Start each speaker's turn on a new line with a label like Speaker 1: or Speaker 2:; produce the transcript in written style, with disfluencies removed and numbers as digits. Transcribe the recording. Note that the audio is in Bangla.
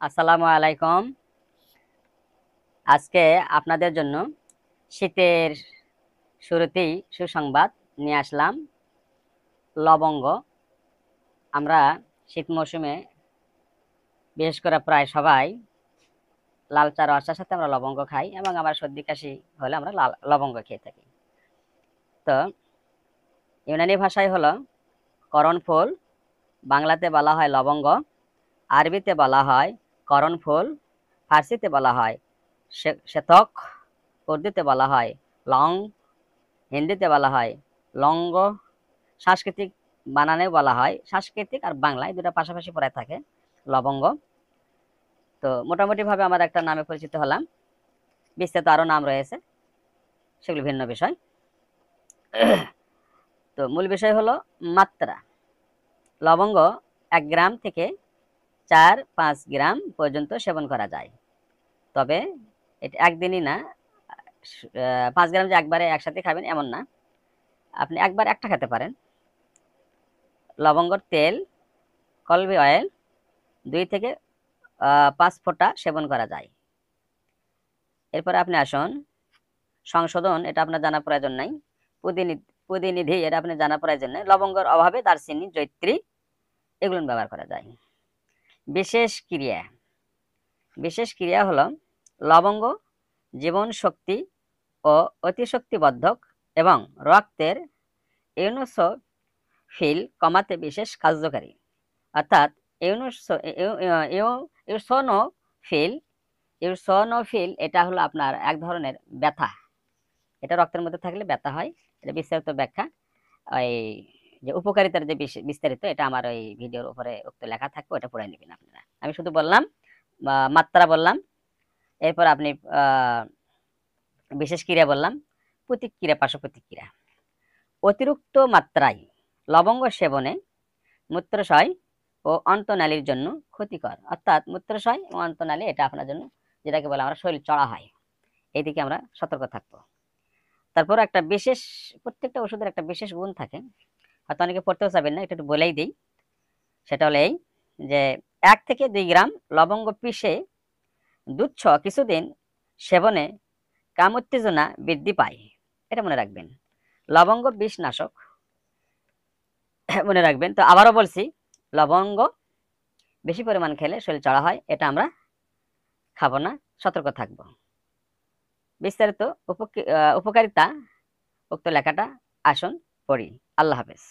Speaker 1: আসসালামু আলাইকুম। আজকে আপনাদের জন্য শীতের শুরুতেই সুসংবাদ নিয়ে আসলাম। লবঙ্গ। আমরা শীত মৌসুমে বিশেষ করে প্রায় সবাই লাল চা রসের সাথে আমরা লবঙ্গ খাই এবং আবার সর্দি কাশি হলে আমরা লবঙ্গ খেয়ে থাকি। তো ইউনানি ভাষায় হলো করণফুল, বাংলাতে বলা হয় লবঙ্গ, আরবিতে বলা হয় করণফুল, ফার্সিতে বলা হয় শ্বেতক, উর্দুতে বলা হয় লং, হিন্দিতে বলা হয় লঙ্গ। সাংস্কৃতিক বানানেও বলা হয়, সাংস্কৃতিক আর বাংলায় দুটো পাশাপাশি পড়ে থাকে লবঙ্গ। তো মোটামুটিভাবে আমরা একটা নামে পরিচিত হলাম, বিস্তারিত আরও নাম রয়েছে, সেগুলি ভিন্ন বিষয়। তো মূল বিষয় হলো মাত্রা। লবঙ্গ 1 গ্রাম থেকে 4-5 গ্রাম পর্যন্ত সেবন করা যায়। তবে এটা একদিনই না, 5 গ্রাম যে একবারে একসাথে খাবেন এমন না, আপনি একবার একটা খেতে পারেন। লবঙ্গর তেল, কলমি অয়েল 2 থেকে 5 ফোঁটা সেবন করা যায়। এরপরে আপনি আসুন সংশোধন, এটা আপনার জানা প্রয়োজন নাই। প্রতিনিধি, এটা আপনি জানা প্রয়োজন নেই। লবঙ্গের অভাবে দারচিনি, জৈত্রী এগুলো ব্যবহার করা যায়। বিশেষ ক্রিয়া। বিশেষ ক্রিয়া হলো লবঙ্গ জীবন শক্তি ও অতিশক্তিবর্ধক এবং রক্তের ইউনোসোফিল কমাতে বিশেষ কার্যকারী। অর্থাৎ ইউসোনোফিল ইউসোনোফিল এটা হলো আপনার এক ধরনের ব্যথা, এটা রক্তের মধ্যে থাকলে ব্যথা হয়। এটা বিস্তারিত ব্যাখ্যা, ওই যে উপকারিতার যে বিস্তারিত, এটা আমার ওই ভিডিওর উপরে উক্ত লেখা থাকবে, ওটা পড়ে নেবেন আপনারা। আমি শুধু বললাম মাত্রা বললাম, এরপর আপনি বিশেষ ক্রিয়া বললাম, প্রতিক্রিয়া, পার্শ্ব প্রতিক্রিয়া। অতিরিক্ত মাত্রায় লবঙ্গ সেবনে মূত্রাশয় ও অন্তনালীর জন্য ক্ষতিকর। অর্থাৎ মূত্রাশয় ও অন্তনালী এটা আপনার জন্য, যেটাকে বলে আমরা শরীর চড়া হয়, এই দিকে আমরা সতর্ক থাকবো। তারপর একটা বিশেষ, প্রত্যেকটা ওষুধের একটা বিশেষ গুণ থাকে, হয়তো অনেকে পড়তেও চাবেন না, এটা একটু বলেই দিই। সেটা হলো এই যে 1 থেকে 2 গ্রাম লবঙ্গ পিষে দুধ কিছুদিন সেবনে কাম উত্তেজনা বৃদ্ধি পায়, এটা মনে রাখবেন। লবঙ্গ বিষনাশক, মনে রাখবেন। তো আবারও বলছি, লবঙ্গ বেশি পরিমাণ খেলে শরীর চড়া হয়, এটা আমরা খাবো না, সতর্ক থাকবো। বিস্তারিত উপকারিতা উক্ত লেখাটা আসুন পড়ি। আল্লাহ হাফেজ।